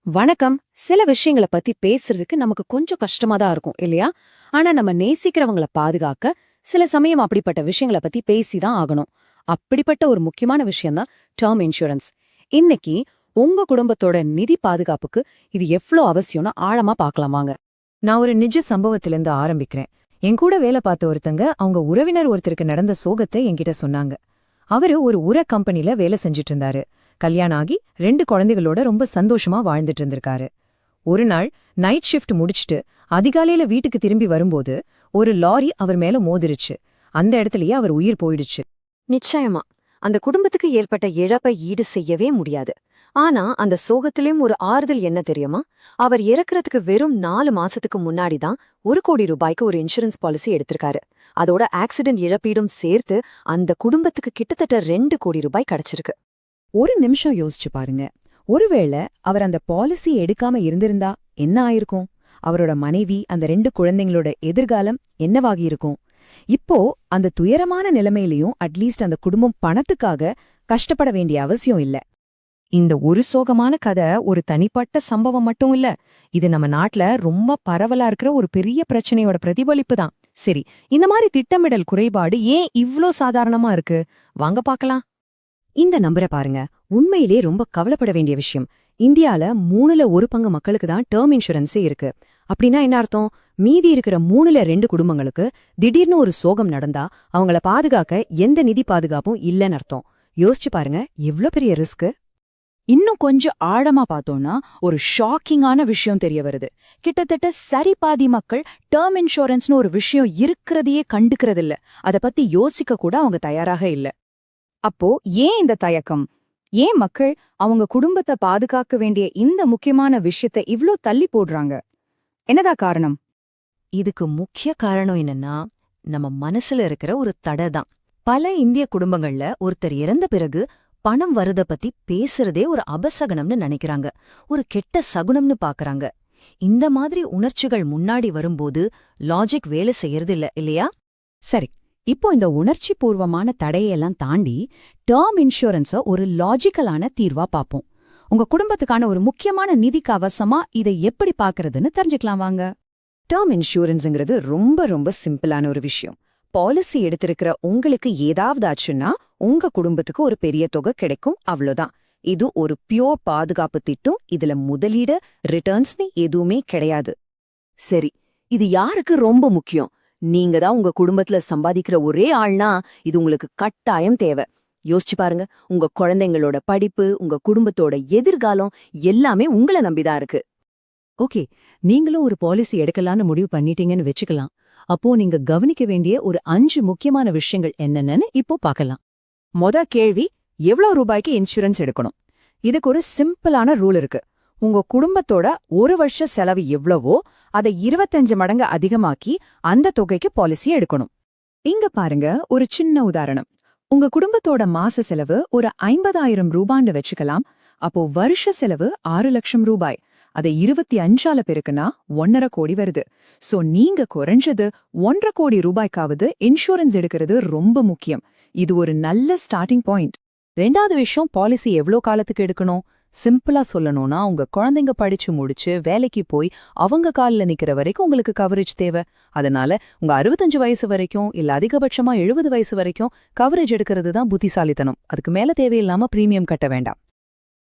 வணக்கம். சில விஷயங்கள பத்தி பேசுறதுக்கு நமக்கு கொஞ்சம் கஷ்டமா தான் இருக்கும் இல்லையா? ஆனா நம்ம நேசிக்கிறவங்கள பாதுகாக்க சில சமயம் அப்படிப்பட்ட விஷயங்கள பத்தி பேசிதான் ஆகணும். அப்படிப்பட்ட ஒரு முக்கியமான விஷயம் தான் டெர்ம் இன்சூரன்ஸ். இன்னைக்கு உங்க குடும்பத்தோட நிதி பாதுகாப்புக்கு இது எவ்ளோ அவசியம்னு ஆழமா பார்க்கலாம் வாங்க. நான் ஒரு நிஜ சம்பவத்திலிருந்து ஆரம்பிக்கிறேன். என் கூட வேலை பார்த்த ஒருத்தங்க அவங்க உறவினர் ஒருத்தருக்கு நடந்த சோகத்தை என்கிட்ட சொன்னாங்க. அவரு ஒரு உர கம்பெனில வேலை செஞ்சுட்டு இருந்தாரு. கல்யாணம் ஆகி 2 குழந்தைகளோட ரொம்ப சந்தோஷமா வாழ்ந்துட்டு இருந்திருக்காரு. ஒரு நாள் நைட் ஷிஃப்ட் முடிச்சிட்டு அதிகாலையில வீட்டுக்கு திரும்பி வரும்போது ஒரு லாரி அவர் மேல மோதிருச்சு. அந்த இடத்துலயே அவர் உயிர் போயிடுச்சு. நிச்சயமா அந்த குடும்பத்துக்கு ஏற்பட்ட இழப்பை ஈடு செய்யவே முடியாது. ஆனா அந்த சோகத்திலும் ஒரு ஆறுதல் என்ன தெரியுமா? அவர் இறக்குறதுக்கு வெறும் 4 மாசத்துக்கு முன்னாடி தான் 1 கோடி ரூபாய்க்கு ஒரு இன்சூரன்ஸ் பாலிசி எடுத்திருக்காரு. அதோட ஆக்சிடென்ட் இழப்பீடும் சேர்த்து அந்த குடும்பத்துக்கு கிட்டத்தட்ட 2 கோடி ரூபாய் கிடைச்சிருக்கு. ஒரு நிமிஷம் யோசிச்சு பாருங்க. ஒருவேளை அவர் அந்த பாலிசி எடுக்காம இருந்திருந்தா என்ன ஆயிருக்கும்? அவரோட மனைவி, அந்த 2 குழந்தைங்களோட எதிர்காலம் என்னவாகி இருக்கும்? இப்போ அந்த துயரமான நிலைமையிலயும் அட்லீஸ்ட் அந்த குடும்பம் பணத்துக்காக கஷ்டப்பட வேண்டிய அவசியம் இல்ல. இந்த ஒரு சோகமான கதை ஒரு தனிப்பட்ட சம்பவம் மட்டும் இல்ல. இது நம்ம நாட்டுல ரொம்ப பரவலா இருக்கிற ஒரு பெரிய பிரச்சனையோட பிரதிபலிப்பு தான். சரி, இந்த மாதிரி திட்டமிடல் குறைபாடு ஏன் இவ்ளோ சாதாரணமா இருக்கு? வாங்க பாக்கலாம். இந்த நம்பரை பாருங்க. உண்மையிலே ரொம்ப கவலைப்பட வேண்டிய விஷயம். இந்தியால 3ல 1 பங்கு மக்களுக்கு தான் டெர்ம் இன்சூரன்ஸே இருக்கு. அப்படின்னா என்ன அர்த்தம்? மீதி இருக்கிற 3ல 2 குடும்பங்களுக்கு திடீர்னு ஒரு சோகம் நடந்தா அவங்கள பாதுகாக்க எந்த நிதி பாதுகாப்பும் இல்லைன்னு அர்த்தம். யோசிச்சு பாருங்க, எவ்ளோ பெரிய ரிஸ்க். இன்னும் கொஞ்சம் ஆழமா பார்த்தோம்னா ஒரு ஷாக்கிங்கான விஷயம் தெரிய வருது. கிட்டத்தட்ட சரி பாதி மக்கள் டேர்ம் இன்சூரன்ஸ்னு ஒரு விஷயம் இருக்கிறதையே கண்டுக்கிறதில்ல. அத பத்தி யோசிக்க கூட அவங்க தயாராக இல்ல. அப்போ ஏன் இந்த தயக்கம்? ஏன் மக்கள் அவங்க குடும்பத்தை பாதுகாக்க வேண்டிய இந்த முக்கியமான விஷயத்தை இவ்ளோ தள்ளி போடுறாங்க? என்னதா காரணம்? இதுக்கு முக்கிய காரணம் என்னன்னா, நம்ம மனசுல இருக்கிற ஒரு தடை தான். பல இந்திய குடும்பங்கள்ல ஒருத்தர் இறந்த பிறகு பணம் வரத பத்தி பேசுறதே ஒரு அபசகனம்னு நினைக்கிறாங்க, ஒரு கெட்ட சகுனம்னு பாக்குறாங்க. இந்த மாதிரி உணர்ச்சிகள் முன்னாடி வரும்போது லாஜிக் வேலை செய்யறதில்ல இல்லையா? சரி, இப்போ இந்த உணர்ச்சி பூர்வமான தடையெல்லாம் தாண்டி டேர்ம் இன்சூரன்ஸ ஒரு லாஜிக்கலான தீர்வா பாப்போம். உங்க குடும்பத்துக்கான ஒரு முக்கியமான நிதிக்கு அவசமா இதை எப்படி பாக்குறதுன்னு தெரிஞ்சுக்கலாம் வாங்க. டேர்ம் இன்சூரன்ஸ்ங்கிறது ரொம்ப ரொம்ப சிம்பிளான ஒரு விஷயம். பாலிசி எடுத்திருக்கிற உங்களுக்கு ஏதாவது ஆச்சுன்னா உங்க குடும்பத்துக்கு ஒரு பெரிய தொகை கிடைக்கும், அவ்வளோதான். இது ஒரு பியோர் பாதுகாப்பு திட்டம். இதுல முதலீடு, ரிட்டர்ன்ஸ்னு எதுவுமே கிடையாது. சரி, இது யாருக்கு ரொம்ப முக்கியம்? நீங்க தான் உங்க குடும்பத்துல சம்பாதிக்கிற ஒரே ஆள்னா இது உங்களுக்கு கட்டாயம் தேவை. யோசிச்சு பாருங்க, உங்க குழந்தைங்களோட படிப்பு, உங்க குடும்பத்தோட எதிர்காலம் எல்லாமே உங்களை நம்பிதான் இருக்கு. ஓகே, நீங்களும் ஒரு பாலிசி எடுக்கலான்னு முடிவு பண்ணிட்டீங்கன்னு வெச்சுக்கலாம். அப்போ நீங்க கவனிக்க வேண்டிய ஒரு 5 முக்கியமான விஷயங்கள் என்னென்னு இப்போ பார்க்கலாம். மொத கேள்வி, எவ்ளோ ரூபாய்க்கு இன்சூரன்ஸ் எடுக்கணும்? இதுக்கு ஒரு சிம்பிளான ரூல் இருக்கு. உங்க குடும்பத்தோட 1 வருஷ செலவு எவ்வளவோ அதை 25 மடங்கு அதிகமாக்கி அந்த தொகைக்கு பாலிசி எடுக்கணும். இங்க பாருங்க ஒரு சின்ன உதாரணம். உங்க குடும்பத்தோட மாச செலவு ஒரு 50,000 ரூபான்னு வச்சுக்கலாம். அப்போ வருஷ செலவு 6 லட்சம் ரூபாய். அதை 25ஆல பெருக்குனா 1.5 கோடி வருது. சோ நீங்க குறைஞ்சது 1.5 கோடி ரூபாய்க்காவது இன்சூரன்ஸ் எடுக்கிறது ரொம்ப முக்கியம். இது ஒரு நல்ல ஸ்டார்டிங் பாயிண்ட். 2வது விஷயம், பாலிசி எவ்ளோ காலத்துக்கு எடுக்கணும்? சிம்பிளா சொல்லணும்னா, உங்க குழந்தைங்க படிச்சு முடிச்சு வேலைக்கு போய் அவங்க கால்ல நிக்கிற வரைக்கும் உங்களுக்கு கவரேஜ் தேவை. அதனால உங்க 65 வயசு வரைக்கும் இல்ல அதிகபட்சமா 70 வயசு வரைக்கும் கவரேஜ் எடுக்கிறது தான் புத்திசாலித்தனம். அதுக்கு மேல தேவையில்லாம பிரீமியம் கட்ட வேண்டாம்.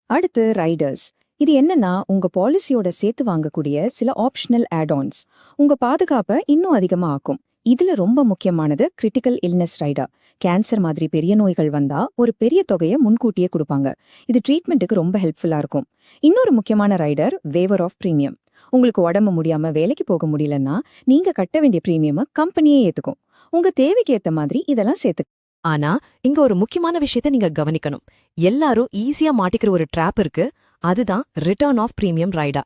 அடுத்து ரைடர்ஸ். இது என்னன்னா, உங்க பாலிசியோட சேர்த்து வாங்கக்கூடிய சில ஆப்ஷனல் ஆட்-ஆன்ஸ் உங்க பாதுகாப்பை இன்னும் அதிகமா ஆக்கும். இதுல ரொம்ப முக்கியமானது கிரிட்டிக்கல் இல்னஸ் ரைடர். கேன்சர் மாதிரி பெரிய நோய்கள் வந்தா ஒரு பெரிய தொகையை முன்கூட்டியே கொடுப்பாங்க. இது ட்ரீட்மெண்ட்டுக்கு ரொம்ப ஹெல்ப்ஃபுல்லா இருக்கும். இன்னொரு முக்கியமான ரைடர் வேவர் ஆஃப் பிரீமியம். உங்களுக்கு உடம்பு முடியாம வேலைக்கு போக முடியலன்னா நீங்க கட்ட வேண்டிய பிரீமியமை கம்பெனியே ஏத்துக்கும். உங்க தேவைக்கு ஏத்த மாதிரி இதெல்லாம் சேர்த்து. ஆனா இங்க ஒரு முக்கியமான விஷயத்த நீங்க கவனிக்கணும். எல்லாரும் ஈஸியா மாட்டிக்கிற ஒரு ட்ராப் இருக்கு. அதுதான் ரிட்டர்ன் ஆஃப் பிரீமியம் ரைடா.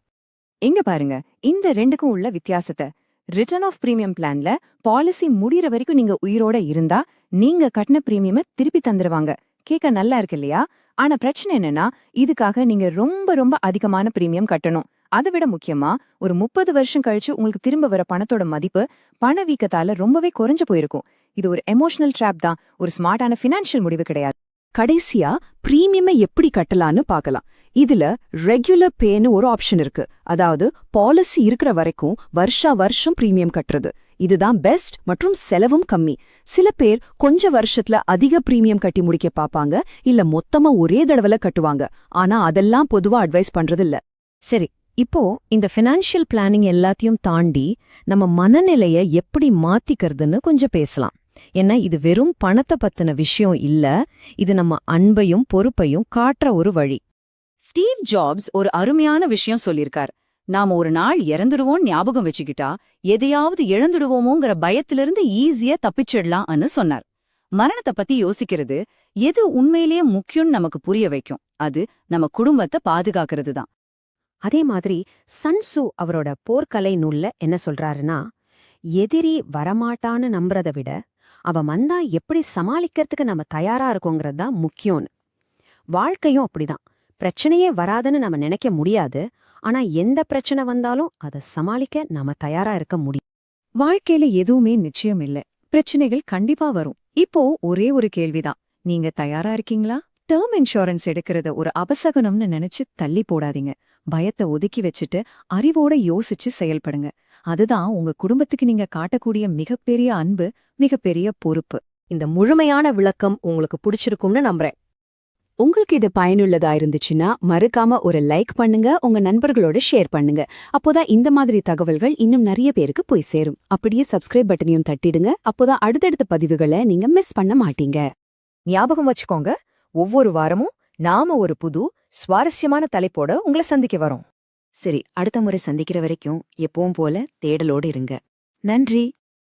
இங்க பாருங்க, இந்த 2க்கும் உள்ள வித்தியாசத்தை. ரிட்டர்ன் ஆஃப் பிரீமியம் பிளான்ல பாலிசி முடியற வரைக்கும் நீங்க உயிரோட இருந்தா நீங்க கட்டின பிரீமியமை திருப்பி தந்துருவாங்க. கேட்க நல்லா இருக்கு இல்லையா? ஆனா பிரச்சனை என்னன்னா, இதுக்காக நீங்க ரொம்ப ரொம்ப அதிகமான பிரீமியம் கட்டணும். அதை விட முக்கியமா, ஒரு 30 வருஷம் கழிச்சு உங்களுக்கு திரும்ப வர பணத்தோட மதிப்பு பணவீக்கத்தால ரொம்பவே குறைஞ்சு போயிருக்கும். இது ஒரு எமோஷனல் ட்ராப் தான், ஒரு ஸ்மார்ட்டான ஃபினான்ஷியல் முடிவு கிடையாது. கடைசியா பிரீமியமை எப்படி கட்டலான்னு பார்க்கலாம். இதுல ரெகுலர் பேன்னு ஒரு ஆப்ஷன் இருக்கு. அதாவது பாலிசி இருக்கிற வரைக்கும் வருஷம் பிரீமியம் கட்டுறது. இதுதான் பெஸ்ட் மற்றும் செலவும் கம்மி. சில பேர் கொஞ்ச வருஷத்துல அதிக பிரீமியம் கட்டி முடிக்க பாப்பாங்க, இல்ல மொத்தமா ஒரே தடவைல கட்டுவாங்க. ஆனா அதெல்லாம் பொதுவா அட்வைஸ் பண்றதில்ல. சரி, இப்போ இந்த ஃபினான்ஷியல் பிளானிங் எல்லாத்தையும் தாண்டி நம்ம மனநிலைய எப்படி மாத்திக்கிறதுன்னு கொஞ்சம் பேசலாம். ஏன்னா இது வெறும் பணத்தை பத்தின விஷயம் இல்ல, இது நம்ம அன்பையும் பொறுப்பையும் காட்டுற ஒரு வழி. ஸ்டீவ் ஜாப்ஸ் ஒரு அருமையான விஷயம் சொல்லியிருக்கார். நாம ஒரு நாள் இறந்துடுவோம் ஞாபகம் வச்சுக்கிட்டா எதையாவது இழந்துடுவோமோங்கிற பயத்திலிருந்து ஈஸியா தப்பிச்சிடலாம்னு சொன்னார். மரணத்தை பத்தி யோசிக்கிறது எது உண்மையிலேயே முக்கியம்னு நமக்கு புரிய வைக்கும். அது நம்ம குடும்பத்தை பாதுகாக்கிறது தான். அதே மாதிரி சன்சு அவரோட போர்க்கலை நூல்ல என்ன சொல்றாருன்னா, எதிரி வரமாட்டான்னு நம்புறத விட அவன் வந்தா எப்படி சமாளிக்கிறதுக்கு நம்ம தயாரா இருக்கோங்கிறது தான் முக்கியம்னு. வாழ்க்கையும் அப்படிதான். பிரச்சனையே வராதுன்னு நம்ம நினைக்க முடியாது, ஆனா எந்த பிரச்சனை வந்தாலும் அதை சமாளிக்க நாம தயாரா இருக்க முடியும். வாழ்க்கையில எதுவுமே நிச்சயம் இல்ல. பிரச்சனைகள் கண்டிப்பா வரும். இப்போ ஒரே ஒரு கேள்விதான், நீங்க தயாரா இருக்கீங்களா? டேர்ம் இன்சூரன்ஸ் எடுக்கிறத ஒரு அபசகனம்னு நினைச்சு தள்ளி போடாதீங்க. பயத்தை ஒதுக்கி வச்சுட்டு அறிவோட யோசிச்சு செயல்படுங்க. அதுதான் உங்க குடும்பத்துக்கு நீங்க காட்டக்கூடிய மிகப்பெரிய அன்பு, மிகப்பெரிய பொறுப்பு. இந்த முழுமையான விளக்கம் உங்களுக்கு பிடிச்சிருக்கும்னு நம்புறேன். உங்களுக்கு இது பயனுள்ளதா இருந்துச்சுன்னா மறக்காம ஒரு லைக் பண்ணுங்க, உங்க நண்பர்களோட ஷேர் பண்ணுங்க. அப்போதான் இந்த மாதிரி தகவல்கள் இன்னும் நிறைய பேருக்கு போய் சேரும். அப்படியே சப்ஸ்கிரைப் பட்டனையும் தட்டிடுங்க, அப்போதான் அடுத்தடுத்த பதிவுகளை நீங்க மிஸ் பண்ண மாட்டீங்க. ஞாபகம் வச்சுக்கோங்க, ஒவ்வொரு வாரமும் நாம ஒரு புது சுவாரஸ்யமான தலைப்போட உங்களை சந்திக்க வரோம். சரி, அடுத்த முறை சந்திக்கிற வரைக்கும் எப்பவும் போல தேடலோடு இருங்க. நன்றி.